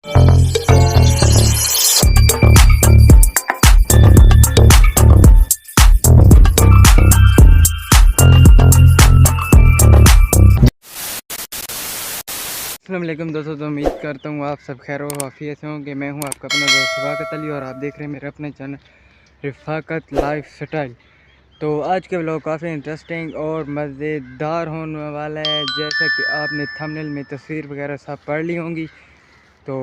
अस्सलाम वालेकुम दोस्तों, तो उम्मीद करता हूँ आप सब खैर वाफियत से होंगे। मैं हूँ आपका अपना दोस्त रिफाकत अली और आप देख रहे हैं मेरे अपने चैनल रिफाकत लाइफ स्टाइल। तो आज के व्लॉग काफ़ी इंटरेस्टिंग और मज़ेदार होने वाला है। जैसा कि आपने थंबनेल में तस्वीर वगैरह सब पढ़ ली होंगी। तो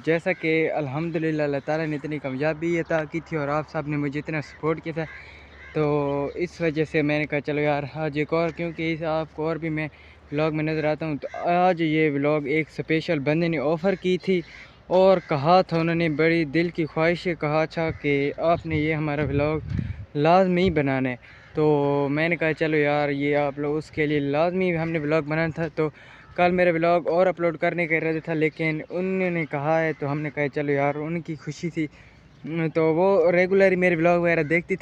जैसा कि अल्हम्दुलिल्लाह अल्लाह ताला ने इतनी कामयाबी अता की थी और आप सब ने मुझे इतना सपोर्ट किया था, तो इस वजह से मैंने कहा चलो यार आज एक और, क्योंकि इस आपको और भी मैं व्लॉग में नज़र आता हूँ। तो आज ये व्लॉग एक स्पेशल बंदे ने ऑफ़र की थी और कहा था, उन्होंने बड़ी दिल की ख्वाहिश से कहा था कि आपने ये हमारा व्लॉग लाजमी बनाना है। तो मैंने कहा चलो यार ये आप लोग उसके लिए लाजमी हमने व्लॉग बनाना था। तो कल मेरा व्लॉग और अपलोड करने का इरादा था, लेकिन उन्होंने कहा है तो हमने कहा चलो यार उनकी खुशी थी। तो वो रेगुलर मेरे व्लॉग वगैरह देखते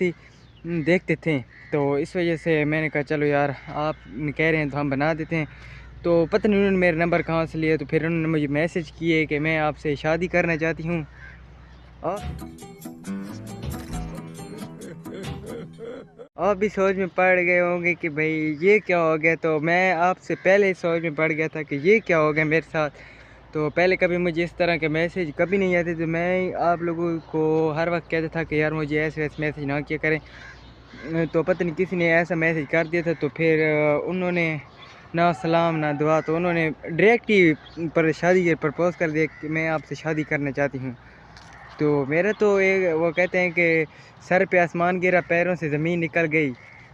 थे, तो इस वजह से मैंने कहा चलो यार आप कह रहे हैं तो हम बना देते हैं। तो पता नहीं उन्होंने मेरा नंबर कहाँ से लिया, तो फिर उन्होंने मुझे मैसेज किए कि मैं आपसे शादी करना चाहती हूँ। आप भी सोच में पड़ गए होंगे कि भाई ये क्या हो गया। तो मैं आपसे पहले सोच में पड़ गया था कि ये क्या हो गया मेरे साथ। तो पहले कभी मुझे इस तरह के मैसेज कभी नहीं आते, तो मैं आप लोगों को हर वक्त कहता था कि यार मुझे ऐसे वैसे मैसेज ना किया करें। तो पता नहीं किसी ने ऐसा मैसेज कर दिया था, तो फिर उन्होंने ना सलाम ना दुआ, तो उन्होंने डायरेक्ट ही पर शादी के प्रपोज़ कर दिया कि मैं आपसे शादी करना चाहती हूँ। तो मेरा तो एक वो कहते हैं कि सर पे आसमान गिरा पैरों से ज़मीन निकल गई।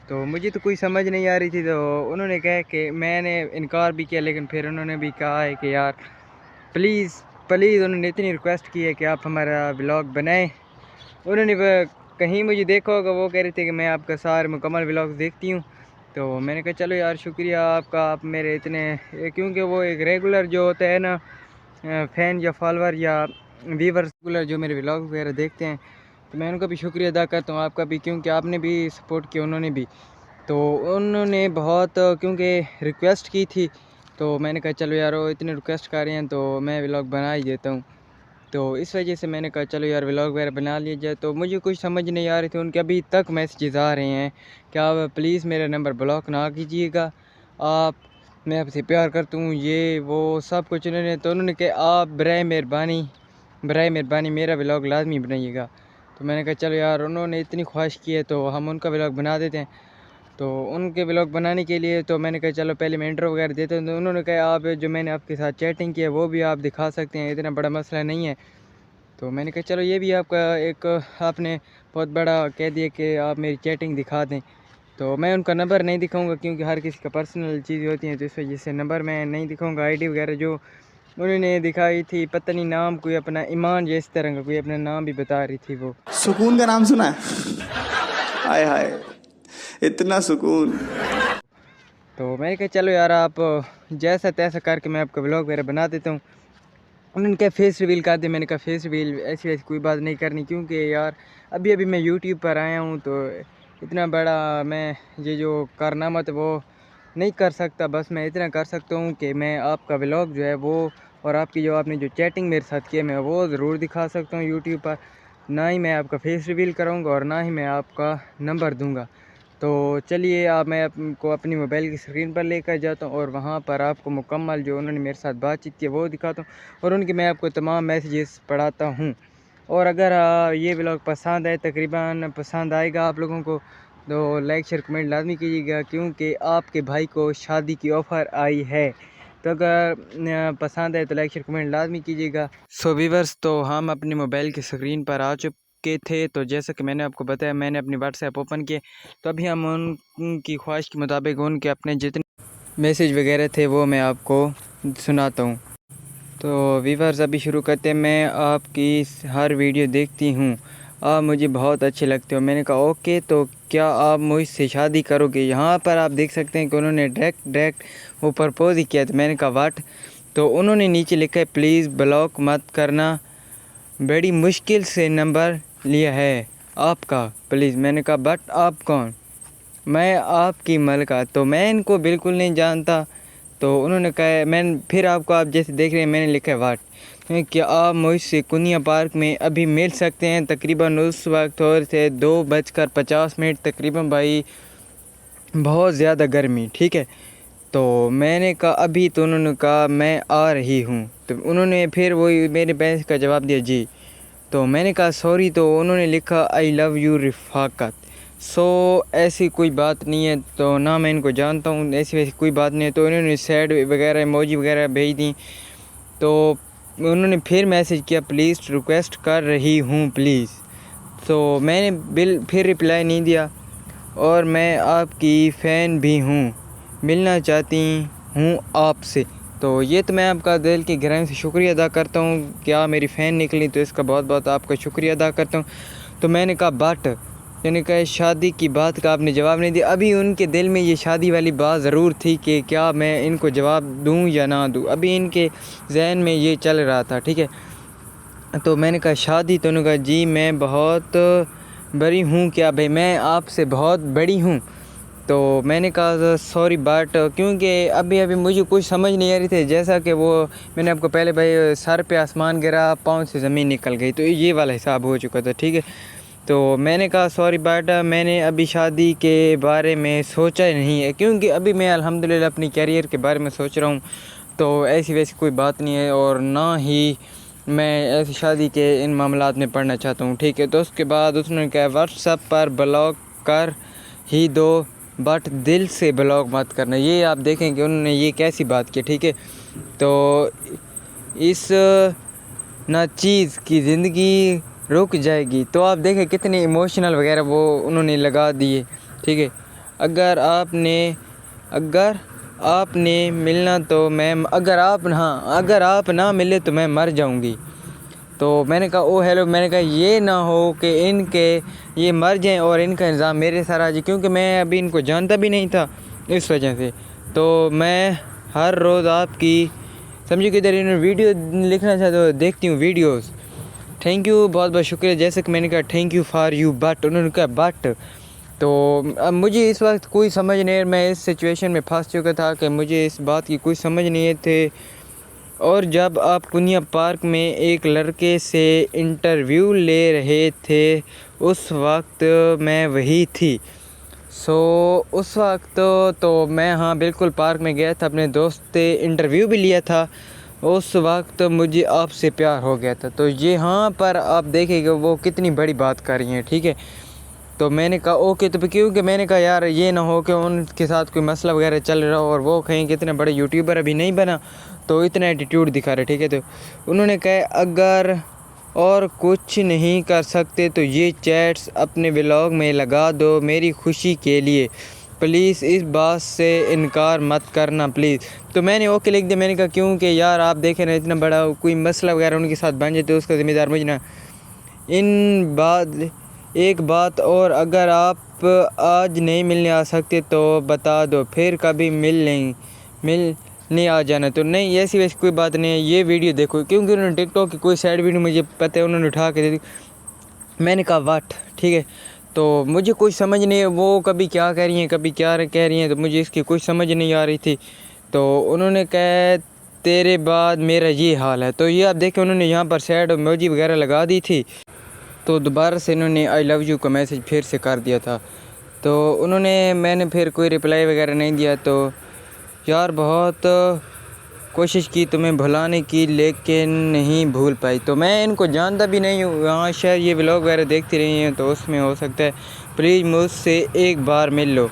तो मुझे तो कोई समझ नहीं आ रही थी। तो उन्होंने कहा कि मैंने इनकार भी किया, लेकिन फिर उन्होंने भी कहा है कि यार प्लीज़ प्लीज़, उन्होंने इतनी रिक्वेस्ट की है कि आप हमारा व्लॉग बनाएं। उन्होंने कहीं मुझे देखा होगा, वो कह रहे थे कि मैं आपका सारे मुकम्मल व्लॉग्स देखती हूँ। तो मैंने कहा चलो यार शुक्रिया आपका, आप मेरे इतने क्योंकि वो एक रेगुलर जो होता है ना फ़ैन या फॉलोअर या व्यूवर्स रेगुलर जो मेरे व्लॉग वगैरह देखते हैं, तो मैं उनका भी शुक्रिया अदा करता हूँ, आपका भी, क्योंकि आपने भी सपोर्ट किया, उन्होंने भी। तो उन्होंने बहुत क्योंकि रिक्वेस्ट की थी, तो मैंने कहा चलो यार वो इतने रिक्वेस्ट कर रहे हैं तो मैं व्लॉग बना ही देता हूँ। तो इस वजह से मैंने कहा चलो यार व्लॉग वगैरह बना लिया जाए। तो मुझे कुछ समझ नहीं आ रही थी, उनके अभी तक मैसेजेस आ रहे हैं कि आप प्लीज़ मेरा नंबर ब्लॉक ना कीजिएगा, आप मैं आपसे प्यार करता हूँ, ये वो सब कुछ उन्होंने। तो उन्होंने कहा आप बराए मेहरबानी मेरा व्लॉग लाजमी बनाइएगा। तो मैंने कहा चलो यार उन्होंने इतनी ख्वाहिश की है तो हम उनका व्लॉग बना देते हैं। तो उनके व्लॉग बनाने के लिए तो मैंने कहा चलो पहले मैं इंट्रो वगैरह देता हूँ। तो उन्होंने कहा आप जो मैंने आपके साथ चैटिंग की है वो भी आप दिखा सकते हैं, इतना बड़ा मसला नहीं है। तो मैंने कहा चलो ये भी आपका एक आपने बहुत बड़ा कह दिया कि आप मेरी चैटिंग दिखा दें। तो मैं उनका नंबर नहीं दिखाऊंगा, क्योंकि हर किसी का पर्सनल चीज़ें होती हैं, तो इस वजह से नंबर मैं नहीं दिखाऊंगा। आईडी वगैरह जो उन्होंने दिखाई थी, पता नहीं नाम कोई अपना ईमान या इस तरह का कोई अपना नाम भी बता रही थी वो। सुकून का नाम सुना है? हाय हाय, इतना सुकून। तो मैंने कहा चलो यार आप जैसा तैसा करके मैं आपका व्लॉग वगैरह बना देता हूँ। उन्होंने क्या फेस रिवील कर दिया, मैंने कहा फेस रिवील ऐसी वैसी कोई बात नहीं करनी, क्योंकि यार अभी अभी मैं यूट्यूब पर आया हूँ, तो इतना बड़ा मैं ये जो कारनामा तो वो नहीं कर सकता। बस मैं इतना कर सकता हूँ कि मैं आपका व्लॉग जो है वो और आपकी जो आपने जो चैटिंग मेरे साथ की है मैं वो ज़रूर दिखा सकता हूँ यूट्यूब पर। ना ही मैं आपका फेस रिवील कराऊँगा और ना ही मैं आपका नंबर दूँगा। तो चलिए आप मैं आपको अपनी मोबाइल की स्क्रीन पर लेकर जाता हूँ और वहाँ पर आपको मुकम्मल जो उन्होंने मेरे साथ बातचीत की वो दिखाता हूँ, और उनके मैं आपको तमाम मैसेजेस पढ़ाता हूँ। और अगर ये व्लॉग पसंद आए, तकरीबन पसंद आएगा आप लोगों को, तो लाइक शेयर कमेंट लाजमी कीजिएगा, क्योंकि आपके भाई को शादी की ऑफ़र आई है। तो अगर पसंद आए तो लाइक शेयर कमेंट लाजमी कीजिएगा। सो व्यूअर्स, तो हम अपनी मोबाइल की स्क्रीन पर आ चुके थे। तो जैसा कि मैंने आपको बताया, मैंने अपनी व्हाट्सएप ओपन किए, तो अभी हम उनकी ख्वाहिश के मुताबिक उनके अपने जितने मैसेज वगैरह थे वो मैं आपको सुनाता हूँ। तो व्यूअर्स अभी शुरू करते हैं। मैं आपकी हर वीडियो देखती हूँ, आप मुझे बहुत अच्छे लगते हो। मैंने कहा ओके, तो क्या आप मुझसे शादी करोगे? यहाँ पर आप देख सकते हैं कि उन्होंने डायरेक्ट वो प्रपोज ही किया था। मैंने कहा वाट? तो उन्होंने नीचे लिखा है प्लीज़ ब्लॉक मत करना, बड़ी मुश्किल से नंबर लिया है आपका, प्लीज़। मैंने कहा बट आप कौन? मैं आपकी मलका। तो मैं इनको बिल्कुल नहीं जानता। तो उन्होंने कहा, मैं फिर आपको आप जैसे देख रहे हैं मैंने लिखा है वाट। क्या आप मुझसे कुनिया पार्क में अभी मिल सकते हैं? तकरीबन उस वक्त और थे 2:50 तकरीबन भाई, बहुत ज़्यादा गर्मी। ठीक है, तो मैंने कहा अभी, तो उन्होंने कहा मैं आ रही हूँ। तो उन्होंने फिर वही मेरे मैसेज का जवाब दिया जी। तो मैंने कहा सॉरी, तो उन्होंने लिखा आई लव यू रिफ़ाकत। ऐसी कोई बात नहीं है, तो ना मैं इनको जानता हूँ, ऐसी वैसी कोई बात नहीं है। तो उन्होंने सैड वगैरह इमोजी वगैरह भेज दी। तो उन्होंने फिर मैसेज किया प्लीज़ रिक्वेस्ट कर रही हूँ प्लीज़। तो मैंने फिर रिप्लाई नहीं दिया, और मैं आपकी फ़ैन भी हूँ, मिलना चाहती हूँ आपसे। तो ये तो मैं आपका दिल की गहराई से शुक्रिया अदा करता हूँ, क्या मेरी फ़ैन निकली, तो इसका बहुत बहुत आपका शुक्रिया अदा करता हूँ। तो मैंने कहा बट, मैंने कहा शादी की बात का आपने जवाब नहीं दिया। अभी उनके दिल में ये शादी वाली बात ज़रूर थी कि क्या मैं इनको जवाब दूँ या ना दूँ, अभी इनके जहन में ये चल रहा था। ठीक है, तो मैंने कहा शादी, तो उन्होंने कहा जी मैं बहुत बड़ी हूँ क्या भाई, मैं आपसे बहुत बड़ी हूँ। तो मैंने कहा सॉरी बट, क्योंकि अभी अभी मुझे कुछ समझ नहीं आ रही थी, जैसा कि वो मैंने आपको पहले भाई सर पे आसमान गिरा, पाँव से ज़मीन निकल गई, तो ये वाला हिसाब हो चुका था। ठीक है, तो मैंने कहा सॉरी बट मैंने अभी शादी के बारे में सोचा ही नहीं है, क्योंकि अभी मैं अल्हम्दुलिल्लाह अपनी कैरियर के बारे में सोच रहा हूँ। तो ऐसी वैसी कोई बात नहीं है, और ना ही मैं ऐसी शादी के इन मामलात में पढ़ना चाहता हूँ। ठीक है, तो उसके बाद उसने कहा व्हाट्सएप पर ब्लॉक कर ही दो, बट दिल से ब्लॉक मत करना। ये आप देखें कि उन्होंने ये कैसी बात की। ठीक है, तो इस ना चीज़ की ज़िंदगी रुक जाएगी। तो आप देखें कितने इमोशनल वगैरह वो उन्होंने लगा दिए। ठीक है, अगर आपने मिलना तो मैं, अगर आप ना मिले तो मैं मर जाऊंगी। तो मैंने कहा ओ हेलो, मैंने कहा ये ना हो कि ये मर जाएं और इनका इल्ज़ाम मेरे सर आ जाए, क्योंकि मैं अभी इनको जानता भी नहीं था इस वजह से। तो मैं हर रोज़ आपकी, समझो कि इधर इन्होंने वीडियो लिखना चाहते हो, देखती हूँ वीडियोस। थैंक यू, बहुत बहुत शुक्रिया। जैसे कि मैंने कहा thank you for you, but उन्होंने कहा बट। तो अब मुझे इस वक्त कोई समझ नहीं, मैं इस सिचुएशन में फंस चुका था कि मुझे इस बात की कोई समझ नहीं थे। और जब आप कुनिया पार्क में एक लड़के से इंटरव्यू ले रहे थे, उस वक्त मैं वही थी। उस वक्त तो मैं हाँ बिल्कुल पार्क में गया था, अपने दोस्त से इंटरव्यू भी लिया था। उस वक्त मुझे आपसे प्यार हो गया था। तो ये हाँ पर आप देखेंगे वो कितनी बड़ी बात कर रही हैं। ठीक है, तो मैंने कहा ओके, तो क्योंकि मैंने कहा यार ये ना हो कि उनके साथ कोई मसला वगैरह चल रहा हो और वो कहीं कितने बड़े यूट्यूबर अभी नहीं बना तो इतना एटीट्यूड दिखा रहे। ठीक है, तो उन्होंने कहा अगर और कुछ नहीं कर सकते तो ये चैट्स अपने व्लॉग में लगा दो मेरी खुशी के लिए, प्लीज़ इस बात से इनकार मत करना प्लीज़। तो मैंने ओके लिख दिया। मैंने कहा क्योंकि यार आप देखें ना, इतना बड़ा कोई मसला वगैरह उनके साथ बन जाए तो उसका ज़िम्मेदार मुझे ना। एक बात और, अगर आप आज नहीं मिलने आ सकते तो बता दो, फिर कभी मिलने आ जाना। तो नहीं, ऐसी वैसी कोई बात नहीं है, ये वीडियो देखो, क्योंकि उन्होंने टिकटॉक की कोई साइड वीडियो मुझे पता है उन्होंने उठा के दे दी। मैंने कहा वाट, ठीक है, तो मुझे कुछ समझ नहीं है, वो कभी क्या कह रही हैं कभी क्या कह रही हैं, तो मुझे इसकी कुछ समझ नहीं आ रही थी। तो उन्होंने कहा तेरे बाद मेरा ये हाल है। तो ये आप देखें उन्होंने यहाँ पर सैड इमोजी वगैरह लगा दी थी। तो दोबारा से इन्होंने आई लव यू का मैसेज फिर से कर दिया था। तो मैंने फिर कोई रिप्लाई वगैरह नहीं दिया। तो यार बहुत कोशिश की तुम्हें भुलाने की, लेकिन नहीं भूल पाई। तो मैं इनको जानता भी नहीं हूँ, हाँ शायद ये व्लॉग वगैरह देखती रही हैं तो उसमें हो सकता है, प्लीज़ मुझसे एक बार मिल लो।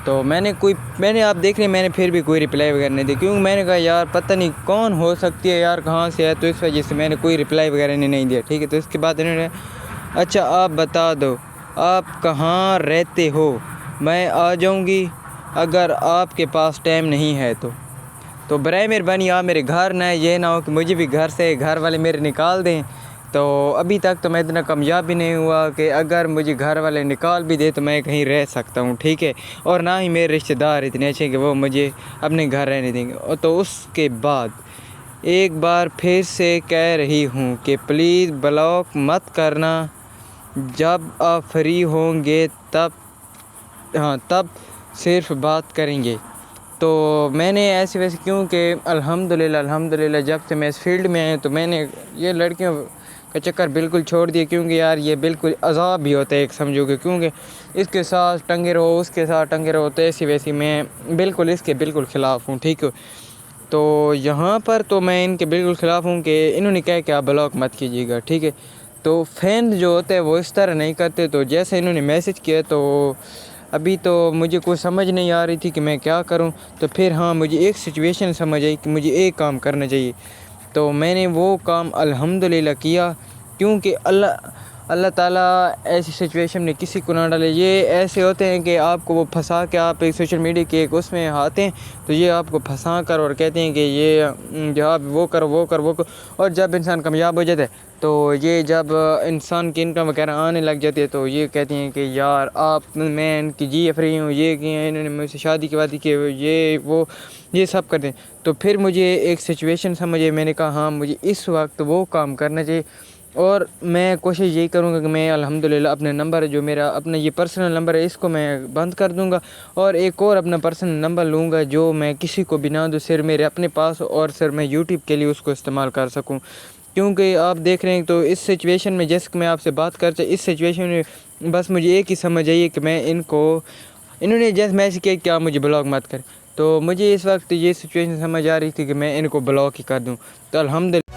तो मैंने आप देख रहे, मैंने फिर भी कोई रिप्लाई वगैरह नहीं दी, क्योंकि मैंने कहा यार पता नहीं कौन हो सकती है यार, कहाँ से है, तो इस वजह से मैंने कोई रिप्लाई वगैरह नहीं दिया। ठीक है, तो इसके बाद इन्होंने अच्छा आप बता दो आप कहाँ रहते हो, मैं आ जाऊँगी अगर आपके पास टाइम नहीं है तो बराए मेहरबानी आप मेरे घर ना, ये ना हो कि मुझे भी घर से घर वाले मेरे निकाल दें। तो अभी तक तो मैं इतना कामयाब भी नहीं हुआ कि अगर मुझे घर वाले निकाल भी दे तो मैं कहीं रह सकता हूँ। ठीक है, और ना ही मेरे रिश्तेदार इतने अच्छे कि वो मुझे अपने घर रहने देंगे। और तो उसके बाद एक बार फिर से कह रही हूँ कि प्लीज़ ब्लॉक मत करना, जब आप फ्री होंगे तब, हाँ तब सिर्फ बात करेंगे। तो मैंने ऐसे वैसे क्योंकि अल्हम्दुलिल्लाह जब से मैं इस फील्ड में आया तो मैंने ये लड़कियों का चक्कर बिल्कुल छोड़ दिया, क्योंकि यार ये बिल्कुल अज़ाब भी होता है एक समझोगे, क्योंकि इसके साथ टंगे रहो उसके साथ टंगे रहो, तो ऐसी वैसी मैं बिल्कुल इसके बिल्कुल ख़िलाफ़ हूँ। ठीक है, तो यहाँ पर तो मैं इनके बिल्कुल ख़िलाफ़ हूँ कि इन्होंने कहा कि आप ब्लॉक मत कीजिएगा। ठीक है, तो फ़ैन जो होते हैं वो इस तरह नहीं करते। तो जैसे इन्होंने मैसेज किया तो अभी तो मुझे कुछ समझ नहीं आ रही थी कि मैं क्या करूं। तो फिर हाँ, मुझे एक सिचुएशन समझ आई कि मुझे एक काम करना चाहिए, तो मैंने वो काम अल्हम्दुलिल्लाह किया, क्योंकि अल्लाह ताला ऐसी सिचुएशन में किसी को ना डाले। ये ऐसे होते हैं कि आपको वो फंसा के आप एक सोशल मीडिया के एक उसमें आते हैं, तो ये आपको फंसा कर और कहते हैं कि ये जो आप वो करो, और जब इंसान कामयाब हो जाता है तो ये जब इंसान की इनकम वगैरह आने लग जाती है तो ये कहती हैं कि यार मैं इनकी जी फ्री हूँ, ये किए इन्होंने मुझसे शादी की वादी की, ये वो ये सब करते हैं। तो फिर मुझे एक सिचुएशन समझ आई, मैंने कहा हाँ मुझे इस वक्त वो काम करना चाहिए, और मैं कोशिश यही करूँगा कि मैं अल्हम्दुलिल्लाह अपने नंबर जो मेरा अपना ये पर्सनल नंबर है इसको मैं बंद कर दूँगा, और एक और अपना पर्सनल नंबर लूँगा जो मैं किसी को भी ना दूँ, सिर्फ मेरे अपने पास, और सिर्फ मैं यूट्यूब के लिए उसको इस्तेमाल कर सकूँ। क्योंकि आप देख रहे हैं तो इस सिचुएशन में जैसे कि मैं आपसे बात करता, इस सिचुएशन में बस मुझे एक ही समझ आई है कि मैं इन्होंने जैसे मैसेज किया कि आप मुझे ब्लॉक मत कर, तो मुझे इस वक्त ये सिचुएशन समझ आ रही थी कि मैं इनको ब्लॉक ही कर दूँ। तो अल्हम्दुलिल्लाह